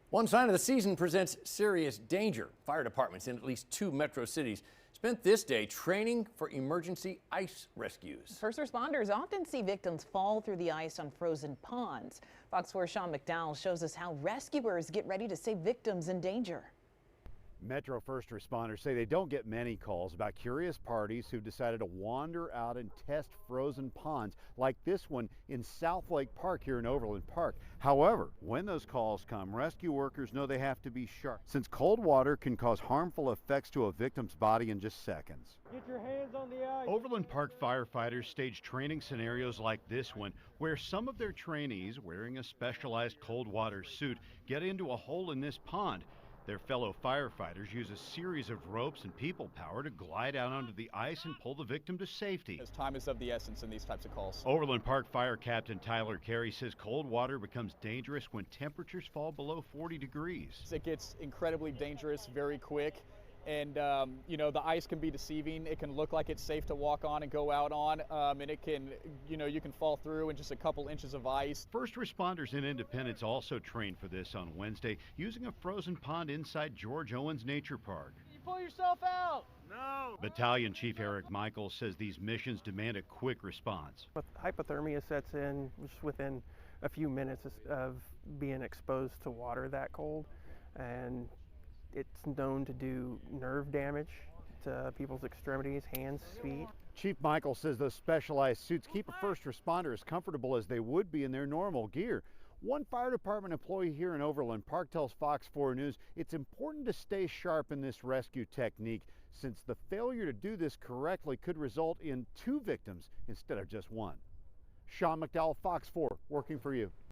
One sign of the season presents serious danger. Fire departments in at least 2 metro cities spent this day training for emergency ice rescues. First responders often see victims fall through the ice on frozen ponds. Fox 4's Sean McDowell shows us how rescuers get ready to save victims in danger. Metro first responders say they don't get many calls about curious parties who've decided to wander out and test frozen ponds like this one in South Lake Park here in Overland Park. However, when those calls come, rescue workers know they have to be sharp, since cold water can cause harmful effects to a victim's body in just seconds. Get your hands on the ice. Overland Park firefighters stage training scenarios like this one, where some of their trainees, wearing a specialized cold water suit, get into a hole in this pond. Their fellow firefighters use a series of ropes and people power to glide out onto the ice and pull the victim to safety. As time is of the essence in these types of calls. Overland Park Fire Captain Tyler Carey says cold water becomes dangerous when temperatures fall below 40 degrees. It gets incredibly dangerous very quick. And, the ice can be deceiving. It can look like it's safe to walk on and go out on, and it can, you can fall through in just a couple inches of ice. First responders in Independence also trained for this on Wednesday using a frozen pond inside George Owens Nature Park. You pull yourself out. No. Battalion Chief Eric Michaels says these missions demand a quick response. But hypothermia sets in just within a few minutes of being exposed to water that cold, and it's known to do nerve damage to people's extremities, hands, feet. Chief Michael says those specialized suits keep a first responder as comfortable as they would be in their normal gear. One fire department employee here in Overland Park tells Fox 4 News it's important to stay sharp in this rescue technique, since the failure to do this correctly could result in 2 victims instead of just 1. Sean McDowell, Fox 4, working for you.